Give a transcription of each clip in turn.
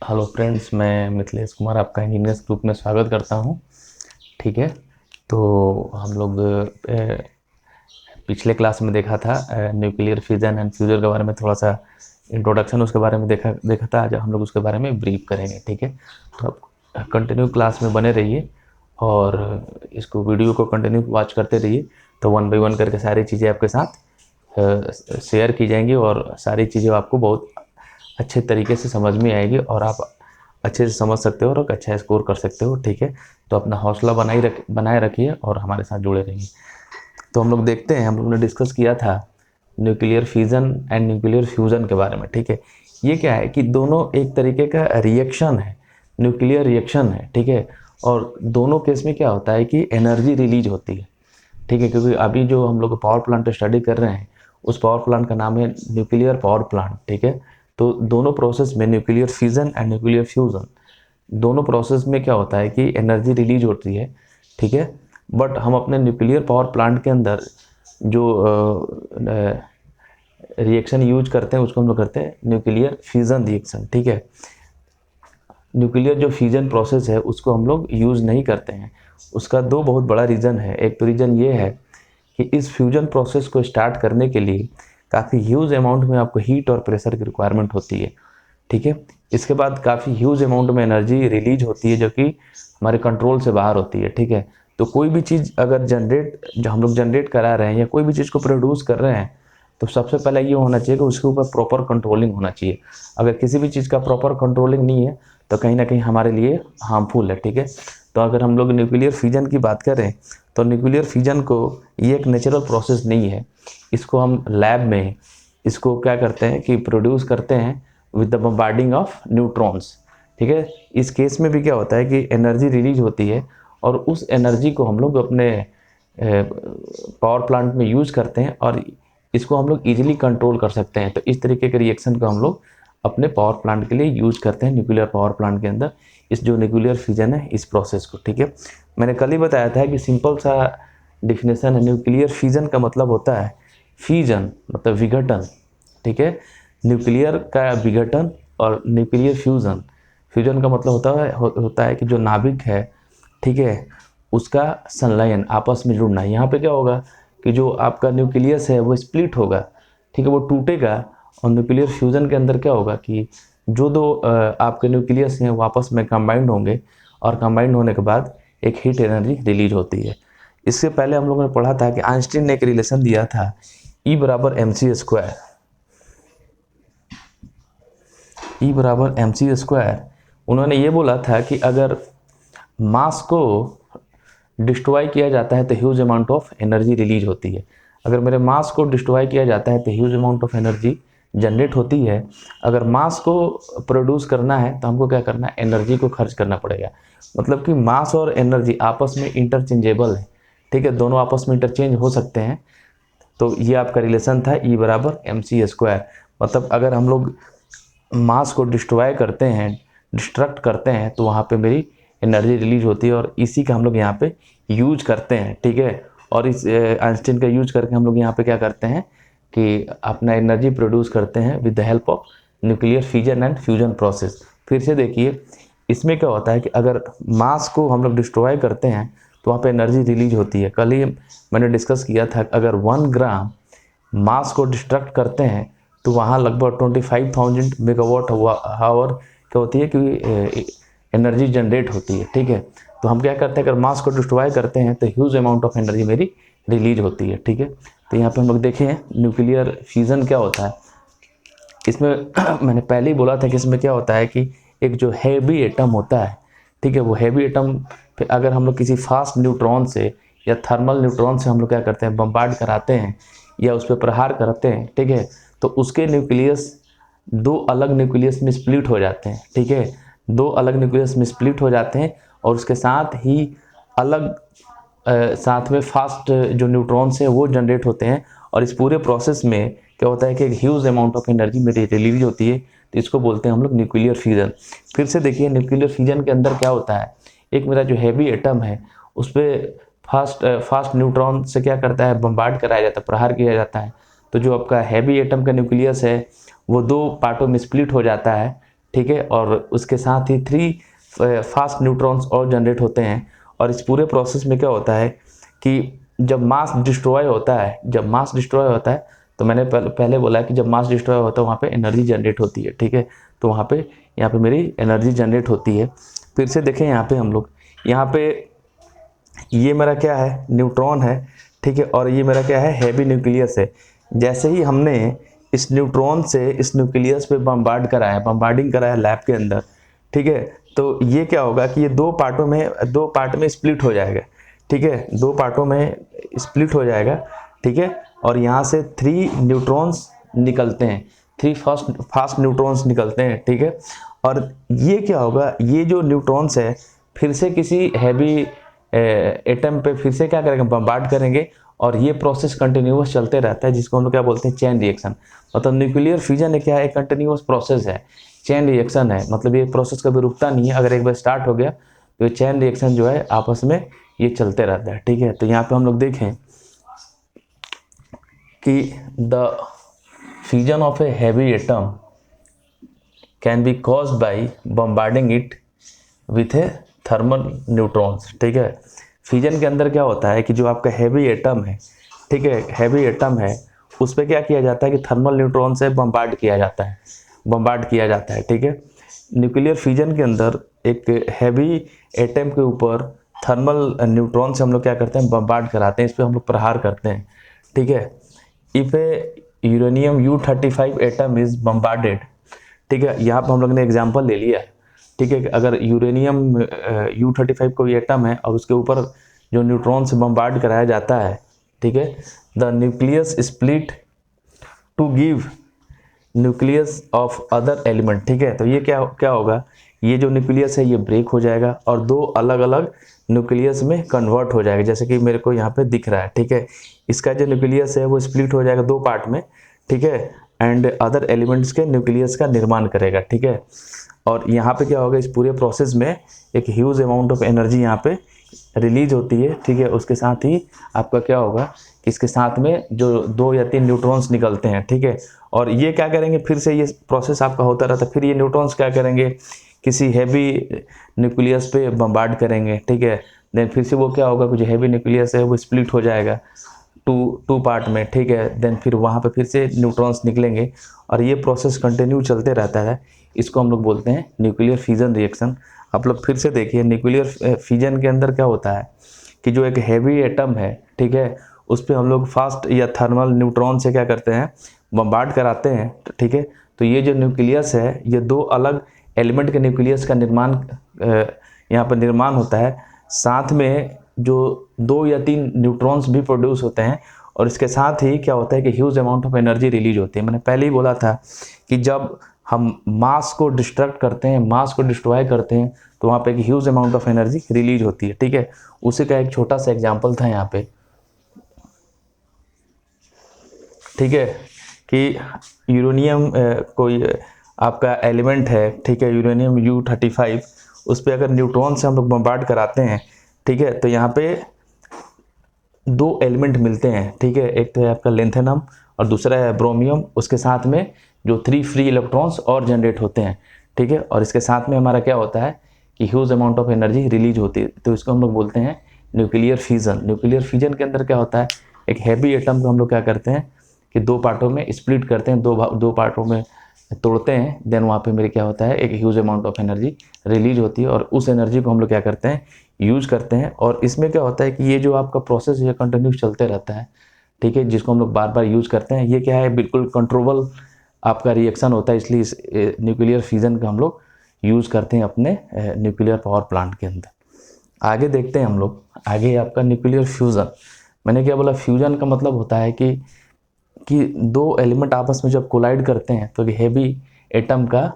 Hello friends, मैं मिथिलेश कुमार आपका engineers group में स्वागत करता हूं। ठीक है, तो हम लोग पिछले क्लास में देखा था न्यूक्लियर फिजन एंड फ्यूजन के बारे में, थोड़ा सा इंट्रोडक्शन उसके बारे में देखा था। आज हम लोग उसके बारे में ब्रीफ करेंगे। ठीक है, तो आप कंटिन्यू क्लास में बने रहिए और इसको वीडियो को कंटिन्यू वॉच करते रहिए। तो 1 बाय 1 करके सारी चीज़ें आपके साथ शेयर की जाएंगी और सारी चीज़ें आपको बहुत अच्छे तरीके से समझ में आएगी और आप अच्छे से समझ सकते हो और अच्छा स्कोर कर सकते हो। ठीक है, तो अपना हौसला बनाए रखिए और हमारे साथ जुड़े रहिए। तो हम लोग देखते हैं, हम लोग ने डिस्कस किया था nuclear fission and nuclear fusion के बारे में। ठीक है, ये क्या है कि दोनों एक तरीके का रिएक्शन है, न्यूक्लियर रिएक्शन है। ठीक है, और दोनों केस में क्या होता है कि एनर्जी रिलीज होती है। ठीक है, क्योंकि अभी जो हम लोग पावर प्लांट स्टडी कर रहे हैं उस पावर प्लांट का नाम है न्यूक्लियर पावर प्लांट। ठीक है, तो दोनों प्रोसेस में nuclear fission and nuclear fusion, दोनों प्रोसेस में क्या होता है कि एनर्जी रिलीज होती है। ठीक है, बट हम अपने न्यूक्लियर पावर प्लांट के अंदर जो रिएक्शन यूज करते हैं उसको हम लोग करते हैं न्यूक्लियर फिजन रिएक्शन। ठीक है, न्यूक्लियर जो फ्यूजन प्रोसेस है उसको हम लोग यूज़ नहीं करते हैं। उसका दो बहुत बड़ा रीज़न है। एक तो रीज़न ये है कि इस फ्यूजन प्रोसेस को स्टार्ट करने के लिए काफ़ी ह्यूज अमाउंट में आपको हीट और प्रेशर की रिक्वायरमेंट होती है। ठीक है, इसके बाद काफ़ी ह्यूज अमाउंट में एनर्जी रिलीज होती है जो कि हमारे कंट्रोल से बाहर होती है। ठीक है, तो कोई भी चीज़ अगर जो हम लोग जनरेट करा रहे हैं या कोई भी चीज़ को प्रोड्यूस कर रहे हैं तो सबसे पहले ये होना चाहिए कि उसके ऊपर प्रॉपर कंट्रोलिंग होना चाहिए। अगर किसी भी चीज़ का प्रॉपर कंट्रोलिंग नहीं है तो कहीं ना कहीं हमारे लिए हार्मफुल है। ठीक है, तो अगर हम लोग न्यूक्लियर फिजन की बात करें तो न्यूक्लियर फिजन को ये एक नेचुरल प्रोसेस नहीं है। इसको हम लैब में इसको क्या करते हैं कि प्रोड्यूस करते हैं with the bombarding of neutrons. ठीक है, इस केस में भी क्या होता है कि एनर्जी रिलीज होती है और उस एनर्जी को हम लोग अपने पावर प्लांट में यूज करते हैं और इसको हम लोग इजीली कंट्रोल कर सकते हैं। तो इस तरीके के रिएक्शन को हम लोग अपने पावर प्लांट के लिए यूज करते हैं न्यूक्लियर पावर प्लांट के अंदर, इस जो न्यूक्लियर फिजन है इस प्रोसेस को। ठीक है, मैंने कल ही बताया था कि सिंपल सा डिफिनेशन है, न्यूक्लियर फिजन का मतलब होता है फिजन मतलब विघटन। ठीक है, न्यूक्लियर का विघटन और न्यूक्लियर फ्यूजन, फ्यूजन का मतलब होता है कि जो नाभिक है, ठीक है, उसका संलयन आपस में जुड़ना। यहाँ पे क्या होगा कि जो आपका न्यूक्लियस है वो स्प्लिट होगा। ठीक है, वो टूटेगा और न्यूक्लियर फ्यूजन के अंदर क्या होगा कि जो दो आपके न्यूक्लियस हैं वो आपस में कंबाइंड होंगे और कंबाइंड होने के बाद एक हीट एनर्जी रिलीज होती है। इससे पहले हम लोगों ने पढ़ा था कि आइंस्टीन ने एक रिलेशन दिया था E बराबर mc²। E बराबर mc²। उन्होंने ये बोला था कि अगर मास को डिस्ट्रॉय किया जाता है तो huge amount of energy release होती है। अगर मेरे मास को डिस्ट्रॉय किया जाता है तो huge amount of energy generate होती है। अगर मास को प्रोड्यूस करना है तो हमको क्या करना है, एनर्जी को खर्च करना पड़ेगा। मतलब कि मास और एनर्जी आपस में इंटरचेंजेबल है। ठीक है, दोनों आपस में इंटरचेंज हो सकते हैं। तो ये आपका रिलेशन था E बराबर mc²। मतलब अगर हम लोग मास को डिस्ट्रॉय करते हैं, डिस्ट्रक्ट करते हैं, तो वहाँ पे मेरी एनर्जी रिलीज होती है और इसी का हम लोग यहाँ पे यूज करते हैं। ठीक है, और इस आइंस्टीन का यूज करके हम लोग यहाँ पे क्या करते हैं कि अपना एनर्जी प्रोड्यूस करते हैं with the help of nuclear fission and fusion process. फिर से देखिए, इसमें क्या होता है कि अगर मास को हम लोग डिस्ट्रॉय करते हैं तो वहाँ पे एनर्जी रिलीज होती है। कल ही मैंने डिस्कस किया था, अगर 1 ग्राम मास को डिस्ट्रक्ट करते हैं तो वहाँ लगभग 25,000 मेगावाट हावर क्या होती है कि एनर्जी जनरेट होती है। ठीक है, तो हम क्या करते हैं, अगर मास को डिस्ट्रॉय करते हैं तो ह्यूज अमाउंट ऑफ एनर्जी मेरी रिलीज होती है। ठीक है, तो यहाँ पे हम लोग देखें न्यूक्लियर फ्यूजन क्या होता है। इसमें मैंने पहले ही बोला था कि इसमें क्या होता है कि एक जो हैवी एटम होता है, ठीक है, वो हैवी एटम पे अगर हम लोग किसी फास्ट न्यूट्रॉन से या थर्मल न्यूट्रॉन से हम लोग क्या करते हैं, बम्बार्ड कराते हैं या उस पर प्रहार करते हैं। ठीक है, तो उसके न्यूक्लियस दो अलग न्यूक्लियस में स्प्लिट हो जाते हैं। ठीक है, दो अलग न्यूक्लियस में स्प्लिट हो जाते हैं और उसके साथ ही अलग साथ में फास्ट जो न्यूट्रॉन्स हैं वो जनरेट होते हैं और इस पूरे प्रोसेस में क्या होता है कि एक ह्यूज अमाउंट ऑफ एनर्जी मेरी रिलीज होती है। तो इसको बोलते हैं हम लोग न्यूक्लियर फ्यूजन। फिर से देखिए, न्यूक्लियर फ्यूजन के अंदर क्या होता है, एक मेरा जो हैवी एटम है उस पर फास्ट न्यूट्रॉन से क्या करता है, बम्बार्ड कराया जाता है, प्रहार किया जाता है। तो जो आपका हैवी एटम का न्यूक्लियस है वो दो पार्टों में स्प्लिट हो जाता है। ठीक है, और उसके साथ ही 3 फास्ट न्यूट्रॉन्स और जनरेट होते हैं। और इस पूरे प्रोसेस में क्या होता है कि जब मास डिस्ट्रॉय होता है तो मैंने पहले बोला कि जब मास डिस्ट्रॉय होता है वहाँ पे एनर्जी जनरेट होती है, ठीक है। तो यहाँ पे मेरी एनर्जी जनरेट होती है। फिर से देखें यहाँ पे हम लोग, यहाँ पे ये मेरा क्या है, न्यूट्रॉन है, ठीक है, और ये मेरा क्या है, हैवी न्यूक्लियस है। जैसे ही हमने इस न्यूट्रॉन से इस न्यूक्लियस पे बम्बार्डिंग कराया लैब के अंदर, ठीक है, तो ये क्या होगा कि ये दो पार्ट में स्प्लिट हो जाएगा, ठीक है, 2 पार्टों में स्प्लिट हो जाएगा, ठीक है। और यहाँ से 3 न्यूट्रॉन्स निकलते हैं, 3 फास्ट न्यूट्रॉन्स निकलते हैं, ठीक है। और ये क्या होगा, ये जो न्यूट्रॉन्स है फिर से किसी हैवी एटम पे फिर से क्या करेंगे, बम्बार्ड करेंगे, और ये प्रोसेस कंटिन्यूअस चलते रहता है, जिसको हम लोग क्या बोलते हैं, चेन रिएक्शन। मतलब न्यूक्लियर फ्यूजन है क्या है, एक कंटिन्यूअस प्रोसेस है, चेन रिएक्शन है। मतलब ये प्रोसेस कभी रुकता नहीं है, अगर एक बार स्टार्ट हो गया तो ये चेन रिएक्शन जो है आपस में ये चलते रहता है, ठीक है। तो यहाँ पे हम लोग देखें कि the fusion of A heavy atom can be caused by bombarding it with A thermal neutrons, ठीक है। फ्यूजन के अंदर क्या होता है कि जो आपका हैवी एटम है, ठीक है, हैवी एटम है, उस पर क्या किया जाता है कि थर्मल न्यूट्रॉन से बम्बार्ड किया जाता है, ठीक है। न्यूक्लियर फ्यूजन के अंदर एक हैवी एटम के ऊपर थर्मल न्यूट्रॉन से हम लोग क्या करते हैं, बम्बार्ड कराते हैं, इस पर हम लोग प्रहार करते हैं, ठीक है। If A uranium U-35 atom is bombarded, ठीक है, यहाँ पर हम लोग ने एग्जाम्पल ले लिया, ठीक है। अगर यूरेनियम U-35 कोई एटम है और उसके ऊपर जो न्यूट्रॉन से बम्बार्ड कराया जाता है, ठीक है, the nucleus split to give nucleus of other element, ठीक है। तो ये क्या होगा, ये जो न्यूक्लियस है ये ब्रेक हो जाएगा और 2 अलग अलग न्यूक्लियस में कन्वर्ट हो जाएगा, जैसे कि मेरे को यहाँ पे दिख रहा है, ठीक है। इसका जो न्यूक्लियस है वो स्प्लिट हो जाएगा 2 पार्ट में, ठीक है, एंड अदर एलिमेंट्स के न्यूक्लियस का निर्माण करेगा, ठीक है। और यहाँ पे क्या होगा, इस पूरे प्रोसेस में एक ह्यूज अमाउंट ऑफ एनर्जी यहाँ पे रिलीज होती है, ठीक है। उसके साथ ही आपका क्या होगा कि इसके साथ में जो 2 या 3 न्यूट्रॉन्स निकलते हैं, ठीक है। और ये क्या करेंगे, फिर से ये प्रोसेस आपका होता रहता है, फिर ये न्यूट्रॉन्स क्या करेंगे, किसी हैवी न्यूक्लियस पे बम्बार्ड करेंगे, ठीक है। देन फिर से वो क्या होगा, कुछ हैवी न्यूक्लियस है वो स्प्लिट हो जाएगा टू पार्ट में, ठीक है। देन फिर वहाँ पे फिर से न्यूट्रॉन्स निकलेंगे और ये प्रोसेस कंटिन्यू चलते रहता है। इसको हम लोग बोलते हैं न्यूक्लियर फ्यूजन रिएक्शन। आप लोग फिर से देखिए, न्यूक्लियर फ्यूजन के अंदर क्या होता है कि जो एक हैवी एटम है, ठीक है, उस पर हम लोग फास्ट या थर्मल न्यूट्रॉन से क्या करते हैं, बम्बार्ड कराते हैं, ठीक है। तो ये जो न्यूक्लियस है ये 2 अलग एलिमेंट के न्यूक्लियस का यहाँ पर निर्माण होता है, साथ में जो 2 या 3 न्यूट्रॉन्स भी प्रोड्यूस होते हैं, और इसके साथ ही क्या होता है कि huge amount of energy release होती है। मैंने पहले ही बोला था कि जब हम मास को डिस्ट्रक्ट करते हैं, मास को डिस्ट्रॉय करते हैं, तो वहाँ पे एक huge amount of energy release होती है, ठीक है। उसी का एक छोटा सा एग्जांपल था यहाँ पे, ठीक है, कि यूरेनियम कोई आपका एलिमेंट है, ठीक है, यूरेनियम U-35, उस पर अगर न्यूट्रॉन से हम लोग बम्बार्ड कराते हैं, ठीक है, तो यहाँ पे 2 एलिमेंट मिलते हैं, ठीक है। एक तो है आपका लेंथेनम और दूसरा है ब्रोमियम, उसके साथ में जो 3 फ्री इलेक्ट्रॉन्स और जनरेट होते हैं, ठीक है। और इसके साथ में हमारा क्या होता है कि huge amount of energy release होती है, तो इसको हम लोग बोलते हैं न्यूक्लियर फ्यूजन। न्यूक्लियर फ्यूजन के अंदर क्या होता है, एक हैवी एटम को हम लोग क्या करते हैं कि 2 पार्टों में स्प्लिट करते हैं, 2 पार्टों में तोड़ते हैं, देन वहाँ पे मेरे क्या होता है, एक huge amount of energy release होती है, और उस एनर्जी को हम लोग क्या करते हैं, यूज करते हैं। और इसमें क्या होता है कि ये जो आपका प्रोसेस है कंटिन्यूस चलते रहता है, ठीक है, जिसको हम लोग बार बार यूज करते हैं। ये क्या है, बिल्कुल कंट्रोलेबल आपका रिएक्शन होता है, इसलिए इस न्यूक्लियर फ्यूजन का हम लोग यूज करते हैं अपने न्यूक्लियर पावर प्लांट के अंदर। आगे देखते हैं हम लोग, आगे आपका न्यूक्लियर फ्यूजन। मैंने क्या बोला, फ्यूजन का मतलब होता है कि 2 एलिमेंट आपस में जब कोलाइड करते हैं तो हैवी एटम का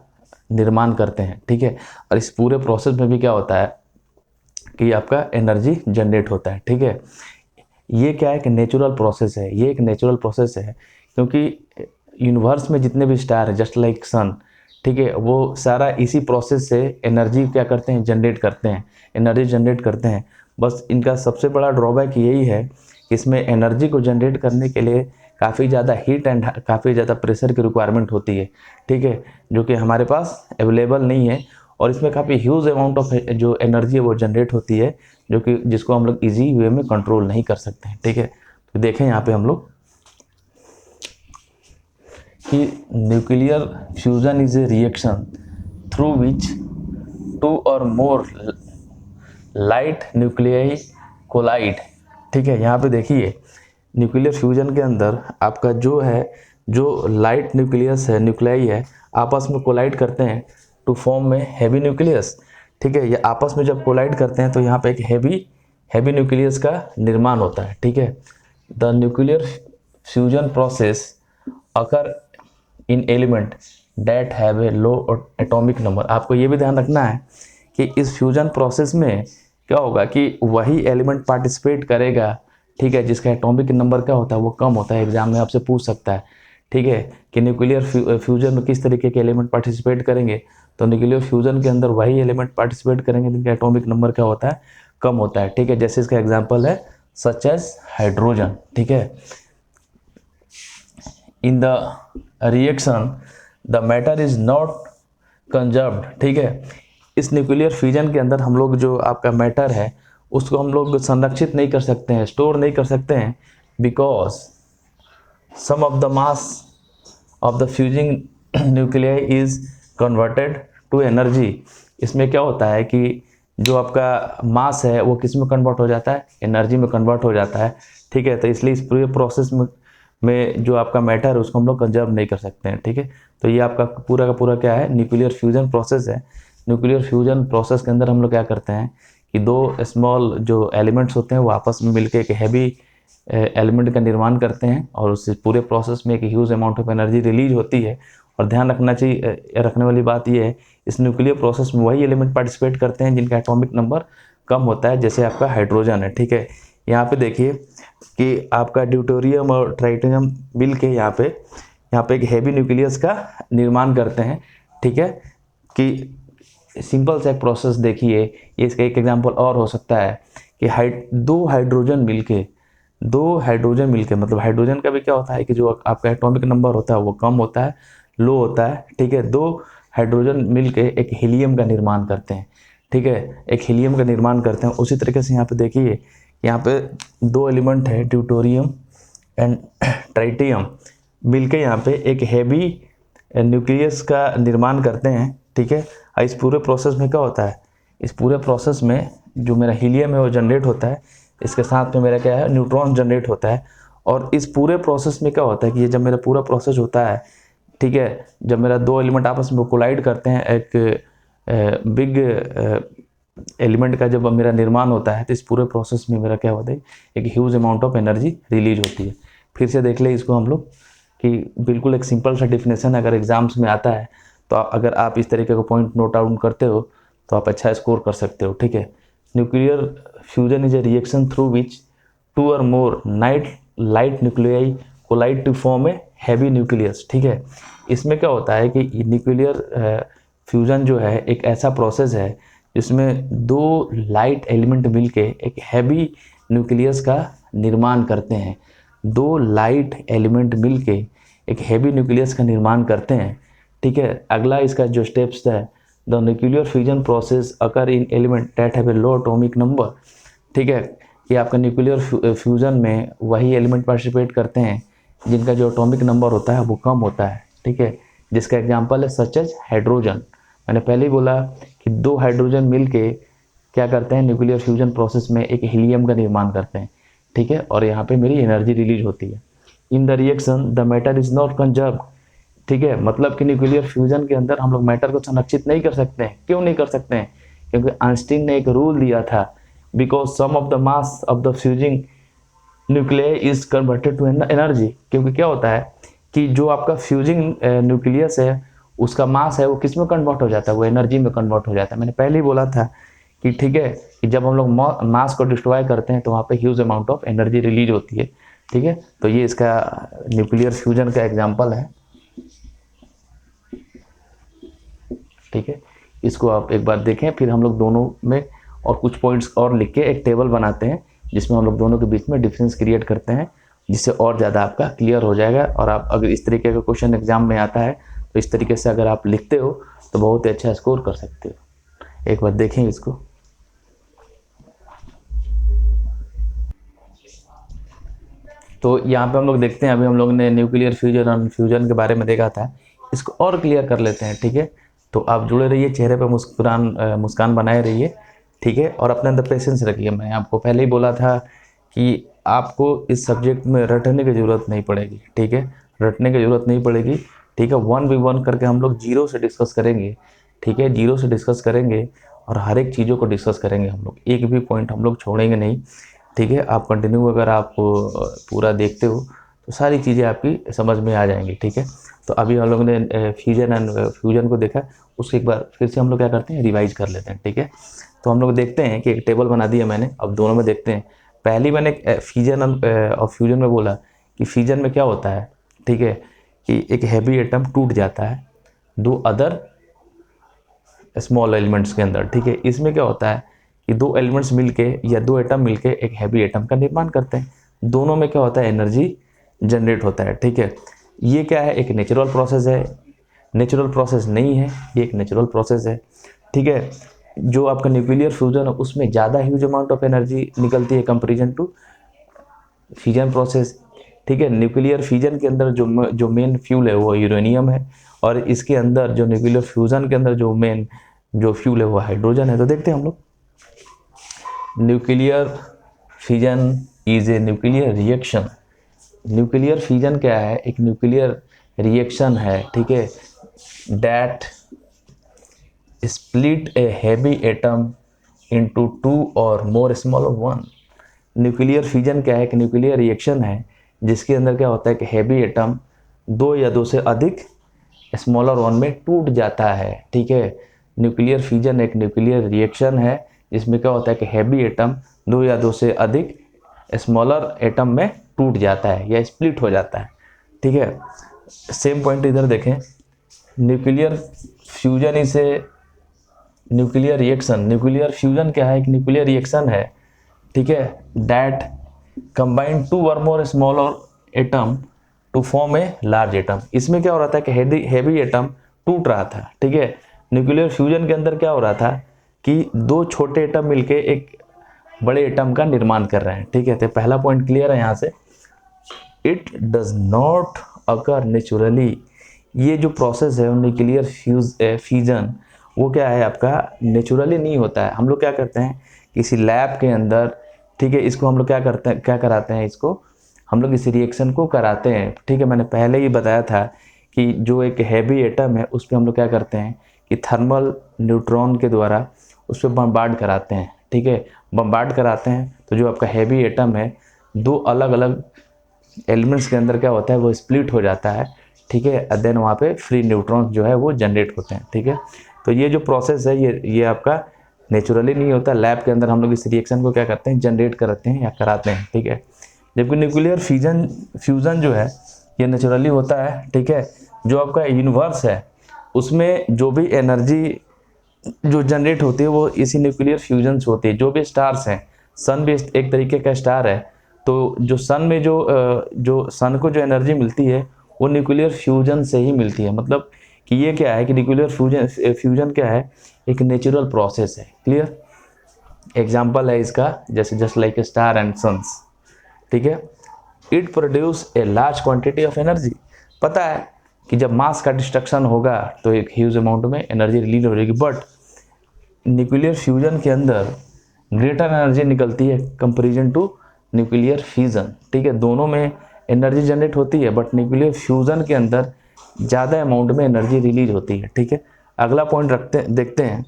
निर्माण करते हैं, ठीक है। और इस पूरे प्रोसेस में भी क्या होता है कि आपका एनर्जी जनरेट होता है, ठीक है। ये क्या है कि नेचुरल प्रोसेस है, ये एक नेचुरल प्रोसेस है, क्योंकि यूनिवर्स में जितने भी स्टार है जस्ट लाइक सन, ठीक है, वो सारा इसी प्रोसेस से एनर्जी क्या करते हैं, जनरेट करते हैं, एनर्जी जनरेट करते हैं। बस इनका सबसे बड़ा ड्रॉबैक यही है कि इसमें एनर्जी को जनरेट करने के लिए काफ़ी ज़्यादा हीट एंड काफ़ी ज़्यादा प्रेशर की रिक्वायरमेंट होती है, ठीक है, जो कि हमारे पास अवेलेबल नहीं है। और इसमें काफ़ी ह्यूज अमाउंट ऑफ जो एनर्जी है वो जनरेट होती है, जो कि जिसको हम लोग ईजी वे में कंट्रोल नहीं कर सकते हैं, ठीक है। तो देखें यहाँ पे हम लोग कि nuclear fusion is a reaction through which 2 or more light nuclei collide, ठीक है। यहाँ पे देखिए न्यूक्लियर फ्यूजन के अंदर आपका जो लाइट न्यूक्लियस है, न्यूक्लियाई है, आपस में कोलाइड करते हैं टू फॉर्म में हैवी न्यूक्लियस, ठीक है। ये आपस में जब कोलाइड करते हैं तो यहाँ पे एक हैवी न्यूक्लियस का निर्माण होता है, ठीक है। The nuclear fusion process occur in element that have a low atomic number. आपको ये भी ध्यान रखना है कि इस फ्यूजन प्रोसेस में क्या होगा कि वही एलिमेंट पार्टिसिपेट करेगा, ठीक है, जिसका एटॉमिक नंबर क्या होता है वो कम होता है। एग्जाम में आपसे पूछ सकता है, ठीक है, कि न्यूक्लियर फ्यूजन में किस तरीके के एलिमेंट पार्टिसिपेट करेंगे। तो न्यूक्लियर फ्यूजन के अंदर वही एलिमेंट पार्टिसिपेट करेंगे जिनका एटॉमिक नंबर क्या होता है, कम होता है, ठीक है। जैसे इसका एग्जाम्पल है सच एज हाइड्रोजन, ठीक है। In the reaction the matter is not conserved, ठीक है। इस न्यूक्लियर फ्यूजन के अंदर हम लोग जो आपका मैटर है उसको हम लोग संरक्षित नहीं कर सकते हैं, स्टोर नहीं कर सकते हैं, because some of the mass of the fusing nuclei is converted to energy. इसमें क्या होता है कि जो आपका मास है वो किस में कन्वर्ट हो जाता है, एनर्जी में कन्वर्ट हो जाता है, ठीक है। तो इसलिए इस पूरे प्रोसेस में जो आपका मैटर है उसको हम लोग कंजर्व नहीं कर सकते हैं, ठीक है। तो ये आपका पूरा का पूरा क्या है, न्यूक्लियर फ्यूजन प्रोसेस है। न्यूक्लियर फ्यूजन प्रोसेस के अंदर हम लोग क्या करते हैं कि दो स्मॉल जो एलिमेंट्स होते हैं वो आपस में मिलकर एक हैवी एलिमेंट का निर्माण करते हैं और उस पूरे प्रोसेस में एक huge amount of energy release होती है। और ध्यान रखने वाली बात यह है, इस न्यूक्लियर प्रोसेस में वही एलिमेंट पार्टिसिपेट करते हैं जिनका एटॉमिक नंबर कम होता है, जैसे आपका हाइड्रोजन है, ठीक है। यहाँ पे देखिए कि आपका ड्यूटेरियम और ट्राइटियम मिल के यहाँ पे एक हैवी न्यूक्लियस का निर्माण करते हैं, ठीक है। कि सिंपल सा एक प्रोसेस देखिए, ये इसका एक एग्जांपल और हो सकता है कि दो हाइड्रोजन मिलके मतलब हाइड्रोजन का भी क्या होता है कि जो आपका एटॉमिक नंबर होता है वो कम होता है, लो होता है, ठीक है। दो हाइड्रोजन मिलके एक हीलियम का निर्माण करते हैं, ठीक है, एक हीलियम का निर्माण करते हैं। उसी तरीके से यहाँ पे देखिए, यहाँ पे दो एलिमेंट है ड्यूटेरियम एंड ट्राइटियम मिलके यहाँ पे एक हैवी न्यूक्लियस का निर्माण करते हैं, ठीक है। इस पूरे प्रोसेस में क्या होता है, इस पूरे प्रोसेस में जो मेरा हीलियम है वो जनरेट होता है, इसके साथ में मेरा क्या है, न्यूट्रॉन जनरेट होता है। और इस पूरे प्रोसेस में क्या होता है कि ये जब मेरा पूरा प्रोसेस होता है, ठीक है, जब मेरा दो एलिमेंट आपस में कोलाइड करते हैं, एक बिग एलिमेंट का जब मेरा निर्माण होता है, तो इस पूरे प्रोसेस में मेरा क्या होता है, एक huge amount of energy release होती है। फिर से देख ले इसको हम लोग कि बिल्कुल एक सिंपल सा डिफिनेशन अगर एग्जाम्स में आता है तो अगर आप इस तरीके का पॉइंट नोट डाउन करते हो तो आप अच्छा स्कोर कर सकते हो, ठीक है। Nuclear fusion is a reaction through which 2 or more light nuclei collide to form a heavy nucleus, ठीक है। इसमें क्या होता है कि न्यूक्लियर फ्यूजन जो है एक ऐसा प्रोसेस है जिसमें दो लाइट एलिमेंट मिलके एक हैवी न्यूक्लियस का निर्माण करते हैं। दो लाइट एलिमेंट मिलके एक हैवी न्यूक्लियस का निर्माण करते हैं, ठीक है। अगला इसका जो स्टेप्स है, the nuclear fusion process occur in element that have a low atomic number, ठीक है। कि आपका न्यूक्लियर फ्यूजन में वही एलिमेंट पार्टिसिपेट करते हैं जिनका जो एटॉमिक नंबर होता है वो कम होता है, ठीक है। जिसका एग्जांपल है सच एज हाइड्रोजन। मैंने पहले ही बोला कि दो हाइड्रोजन मिलके क्या करते हैं, न्यूक्लियर फ्यूजन प्रोसेस में एक हीलियम का निर्माण करते हैं, ठीक है। और यहाँ पे मेरी एनर्जी रिलीज होती है। In the reaction the matter is not conserve, ठीक है। मतलब कि न्यूक्लियर फ्यूजन के अंदर हम लोग मैटर को संरक्षित नहीं कर सकते हैं। क्यों नहीं कर सकते हैं? क्योंकि आइंस्टीन ने एक रूल दिया था, because some of the mass of the fusing nuclear is converted to energy. क्योंकि क्या होता है कि जो आपका फ्यूजिंग न्यूक्लियस है उसका मास है वो किस में कन्वर्ट हो जाता है, वो एनर्जी में कन्वर्ट हो जाता है। मैंने पहले ही बोला था कि ठीक है कि जब हम लोग मास को डिस्ट्रॉय करते हैं तो वहाँ पे huge amount of energy release होती है, ठीक है। तो ये इसका न्यूक्लियर फ्यूजन का एग्जाम्पल है, ठीक है। इसको आप एक बार देखें, फिर हम लोग दोनों में और कुछ पॉइंट्स और लिख के एक टेबल बनाते हैं जिसमें हम लोग दोनों के बीच में डिफरेंस क्रिएट करते हैं, जिससे और ज़्यादा आपका क्लियर हो जाएगा। और आप अगर इस तरीके का क्वेश्चन एग्जाम में आता है तो इस तरीके से अगर आप लिखते हो तो बहुत ही अच्छा स्कोर कर सकते हो। एक बार देखें इसको। तो यहाँ पे हम लोग देखते हैं, अभी हम लोग ने न्यूक्लियर फ्यूजन और फ्यूजन के बारे में देखा था, इसको और क्लियर कर लेते हैं। ठीक है, तो आप जुड़े रहिए, चेहरे पर मुस्कान बनाए रहिए। ठीक है, और अपने अंदर पेशेंस रखिए। मैंने आपको पहले ही बोला था कि आपको इस सब्जेक्ट में रटने की ज़रूरत नहीं पड़ेगी। ठीक है, रटने की ज़रूरत नहीं पड़ेगी। ठीक है, 1v1 करके हम लोग जीरो से डिस्कस करेंगे। ठीक है, जीरो से डिस्कस करेंगे और हर एक चीज़ों को डिस्कस करेंगे हम लोग, एक भी पॉइंट हम लोग छोड़ेंगे नहीं। ठीक है, आप कंटिन्यू अगर आप पूरा देखते हो तो सारी चीज़ें आपकी समझ में आ जाएंगी। ठीक है, तो अभी हम लोगों ने फ्यूजन एंड फ्यूजन को देखा, उसको एक बार फिर से हम लोग क्या करते हैं, रिवाइज कर लेते हैं। ठीक है, तो हम लोग देखते हैं कि एक टेबल बना दिया मैंने, अब दोनों में देखते हैं। पहली मैंने फ्यूजन और फ्यूजन में बोला कि फ्यूजन में क्या होता है। ठीक है, कि एक हैवी एटम टूट जाता है दो अदर स्मॉल एलिमेंट्स के अंदर। ठीक है, इसमें क्या होता है कि दो एलिमेंट्स मिलके या दो एटम मिलके एक हैवी एटम का निर्माण करते हैं। दोनों में क्या होता है, एनर्जी जनरेट होता है। ठीक है, ये क्या है, एक नेचुरल प्रोसेस है, नेचुरल प्रोसेस नहीं है, ये एक नेचुरल प्रोसेस है। ठीक है, जो आपका न्यूक्लियर फ्यूजन है उसमें ज़्यादा ह्यूज अमाउंट ऑफ एनर्जी निकलती है कंपेरिजन टू फ्यूजन प्रोसेस। ठीक है, न्यूक्लियर फ्यूजन के अंदर जो मेन फ्यूल है वो यूरेनियम है, और इसके अंदर जो न्यूक्लियर फ्यूजन के अंदर जो मेन जो फ्यूल है वो हाइड्रोजन है। तो देखते हैं हम लोग, nuclear fusion is a nuclear reaction. Nuclear fusion क्या है, एक न्यूक्लियर रिएक्शन है। ठीक है, that split a heavy atom into two और more smaller one. Nuclear fusion क्या है, एक न्यूक्लियर रिएक्शन है जिसके अंदर क्या होता है कि हैवी एटम दो या दो से अधिक स्मॉलर वन में टूट जाता है। ठीक है, न्यूक्लियर फ्यूजन एक न्यूक्लियर रिएक्शन है जिसमें क्या होता है कि हैवी एटम दो या दो से अधिक स्मॉलर एटम में टूट जाता है या स्प्लिट हो जाता है। ठीक है, सेम पॉइंट इधर देखें, न्यूक्लियर फ्यूजन इसे न्यूक्लियर रिएक्शन, न्यूक्लियर फ्यूजन क्या है, एक न्यूक्लियर रिएक्शन है। ठीक है, दैट कंबाइन टू और more smaller atom to form a large atom. इसमें क्या हो रहा था कि हैवी एटम टूट रहा था। ठीक है, न्यूक्लियर फ्यूजन के अंदर क्या हो रहा था कि दो छोटे एटम मिलके एक बड़े एटम का निर्माण कर रहे हैं। ठीक है, तो पहला पॉइंट क्लियर है यहाँ से, it does not occur naturally. ये जो प्रोसेस है न्यूक्लियर फ्यूजन वो क्या है आपका नेचुरली नहीं होता है। हम लोग क्या करते हैं किसी लैब के अंदर, ठीक है, इसको हम लोग क्या करते हैं, क्या कराते हैं, इसको हम लोग इस रिएक्शन को कराते हैं। ठीक है, मैंने पहले ही बताया था कि जो एक हैवी एटम है उस पर हम लोग क्या करते हैं कि थर्मल न्यूट्रॉन के द्वारा उस पर बम्बार्ड कराते हैं। ठीक है, बम्बार्ड कराते हैं तो जो आपका हैवी एटम है दो अलग अलग एलिमेंट्स के अंदर क्या होता है वो स्प्लिट हो जाता है। ठीक है, देन वहाँ पे फ्री न्यूट्रॉन्स जो है वो जनरेट होते हैं। ठीक है, तो ये जो प्रोसेस है ये आपका नेचुरली नहीं होता। लैब के अंदर हम लोग इस रिएक्शन को क्या करते हैं, जनरेट करते हैं या कराते हैं। ठीक है, जबकि न्यूक्लियर फ्यूजन जो है ये नेचुरली होता है। ठीक है, जो आपका यूनिवर्स है उसमें जो भी एनर्जी जो जनरेट होती है वो इसी न्यूक्लियर फ्यूजन से होती है। जो भी स्टार्स हैं, सन भी एक तरीके का स्टार है, तो जो सन में जो सन को जो एनर्जी मिलती है वो न्यूक्लियर फ्यूजन से ही मिलती है। मतलब कि ये क्या है कि न्यूक्लियर फ्यूजन क्या है, एक नेचुरल प्रोसेस है। क्लियर, एग्जाम्पल है इसका जैसे just like a star and suns. ठीक है, it produce a large quantity of energy. पता है कि जब मास का डिस्ट्रक्शन होगा तो एक ह्यूज अमाउंट में एनर्जी रिलीज हो जाएगी, बट न्यूक्लियर फ्यूजन के अंदर ग्रेटर एनर्जी निकलती है कंपेरिजन टू न्यूक्लियर फ्यूजन। ठीक है, दोनों में एनर्जी जनरेट होती है बट न्यूक्लियर फ्यूजन के अंदर ज़्यादा अमाउंट में एनर्जी रिलीज होती है। ठीक है, अगला पॉइंट देखते हैं,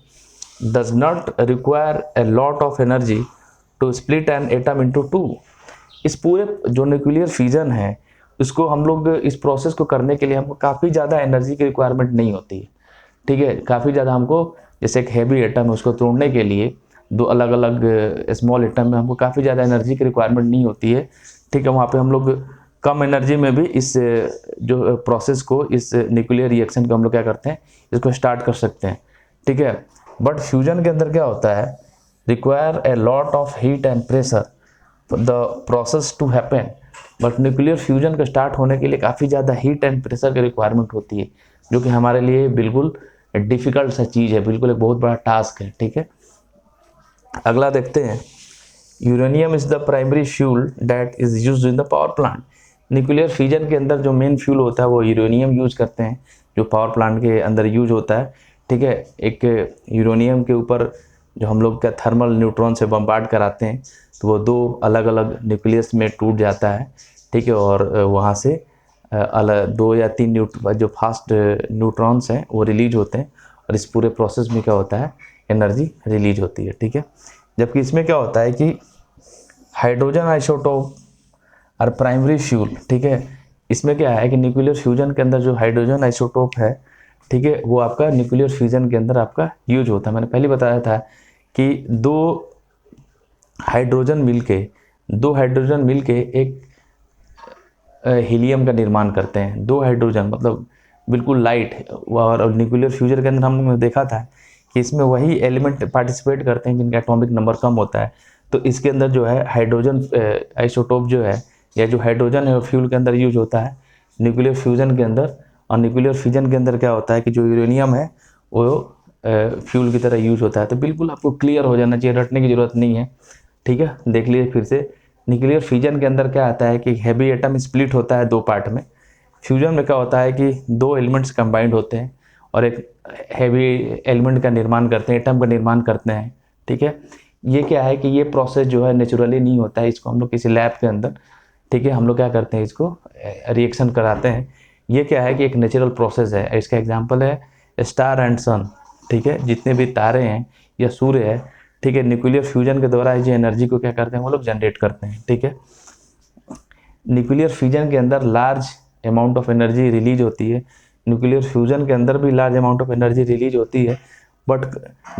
does not require a lot of energy to split an atom into two. इस पूरे जो न्यूक्लियर फ्यूजन है इसको हम लोग इस प्रोसेस को करने के लिए हमको काफ़ी ज़्यादा एनर्जी की रिक्वायरमेंट नहीं होती है। ठीक है, काफ़ी ज़्यादा हमको जैसे एक हैवी एटम है उसको तोड़ने के लिए दो अलग अलग स्मॉल एटम में हमको काफ़ी ज़्यादा एनर्जी की रिक्वायरमेंट नहीं होती है। ठीक है, वहाँ पे हम लोग कम एनर्जी में भी इस जो प्रोसेस को, इस न्यूक्लियर रिएक्शन को हम लोग क्या करते हैं, इसको स्टार्ट कर सकते हैं। ठीक है, बट फ्यूजन के अंदर क्या होता है, require a lot of heat and pressure the process to happen, but nuclear fusion का स्टार्ट होने के लिए काफ़ी ज़्यादा हीट एंड प्रेशर की रिक्वायरमेंट होती है, जो कि हमारे लिए बिल्कुल डिफ़िकल्ट सा चीज़ है, बिल्कुल एक बहुत बड़ा टास्क है। ठीक है, अगला देखते हैं। Uranium is the primary fuel that is used in the power plant. Nuclear fusion के अंदर जो मेन फ्यूल होता है वो यूरेनियम यूज करते हैं, जो पावर प्लांट के अंदर यूज होता है। ठीक है, एक यूरेनियम के ऊपर जो हम लोग का थर्मल न्यूट्रॉन से बम्बार्ड कराते हैं, तो वो 2 अलग अलग न्यूक्लियस में टूट जाता है। ठीक है, और वहाँ से अलग 2 या 3 जो फास्ट न्यूट्रॉन्स हैं वो रिलीज होते हैं, और इस पूरे प्रोसेस में क्या होता है, एनर्जी रिलीज होती है। ठीक है, जबकि इसमें क्या होता है कि हाइड्रोजन आइसोटोप और प्राइमरी फ्यूल। ठीक है, इसमें क्या है कि न्यूक्लियर फ्यूजन के अंदर जो हाइड्रोजन आइसोटोप है, ठीक है, वो आपका न्यूक्लियर फ्यूजन के अंदर आपका यूज होता है। मैंने पहले बताया था कि दो हाइड्रोजन मिलके एक हीलियम का निर्माण करते हैं। 2 हाइड्रोजन मतलब बिल्कुल लाइट, और न्यूक्लियर फ्यूजन के अंदर हमने देखा था कि इसमें वही एलिमेंट पार्टिसिपेट करते हैं जिनका एटॉमिक नंबर कम होता है। तो इसके अंदर जो है हाइड्रोजन आइसोटोप जो है, या जो हाइड्रोजन है, फ्यूल के अंदर यूज होता है न्यूक्लियर फ्यूजन के अंदर। और न्यूक्लियर फ्यूजन के अंदर क्या होता है कि जो यूरेनियम है वो फ्यूल की तरह यूज होता है। तो बिल्कुल आपको क्लियर हो जाना चाहिए, रटने की ज़रूरत नहीं है। ठीक है, देख लीजिए फिर से। न्यूक्लियर फ्यूजन के अंदर क्या आता है कि हैवी एटम स्प्लिट होता है 2 पार्ट में। फ्यूजन में क्या होता है कि 2 एलिमेंट्स कंबाइंड होते हैं और एक हैवी एलिमेंट का निर्माण करते हैं, एटम का निर्माण करते हैं। ठीक है, ये क्या है कि ये प्रोसेस जो है नेचुरली नहीं होता है, इसको हम लोग किसी लैब के अंदर, ठीक है, हम लोग क्या करते हैं, इसको रिएक्शन कराते हैं। ये क्या है कि एक नेचुरल प्रोसेस है। इसका एग्जांपल है स्टार एंड सन। ठीक है, जितने भी तारे हैं या सूर्य है, ठीक है, न्यूक्लियर फ्यूजन के द्वारा जो एनर्जी को क्या करते हैं वो लोग जनरेट करते हैं। ठीक है, न्यूक्लियर फ्यूजन के अंदर large amount of energy release होती है। न्यूक्लियर फ्यूजन के अंदर भी large amount of energy release होती है, बट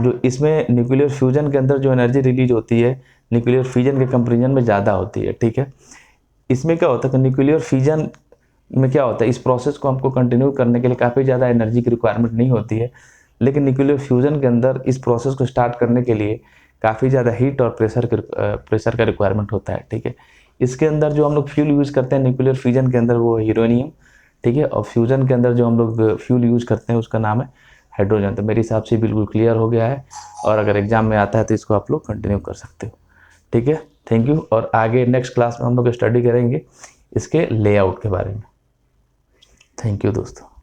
जो इसमें न्यूक्लियर फ्यूजन के अंदर जो एनर्जी रिलीज होती है न्यूक्लियर फ्यूजन के कंपेरिजन में ज़्यादा होती है। ठीक है, इसमें क्या होता है कि न्यूक्लियर फ्यूजन में क्या होता है, इस प्रोसेस को हमको कंटिन्यू करने के लिए काफ़ी ज़्यादा एनर्जी की रिक्वायरमेंट नहीं होती है, लेकिन न्यूक्लियर फ्यूजन के अंदर इस प्रोसेस को स्टार्ट करने के लिए काफ़ी ज़्यादा हीट और प्रेशर का रिक्वायरमेंट होता है। ठीक है, इसके अंदर जो हम लोग फ्यूल यूज़ करते हैं न्यूक्लियर फ्यूजन के अंदर वो यूरेनियम। ठीक है, और फ्यूजन के अंदर जो हम लोग फ्यूल यूज़ करते हैं उसका नाम है हाइड्रोजन। तो मेरे हिसाब से बिल्कुल क्लियर हो गया है, और अगर एग्जाम में आता है तो इसको आप लोग कंटिन्यू कर सकते हो। ठीक है, थैंक यू। और आगे नेक्स्ट क्लास में हम लोग स्टडी करेंगे इसके लेआउट के बारे में। थैंक यू दोस्तों।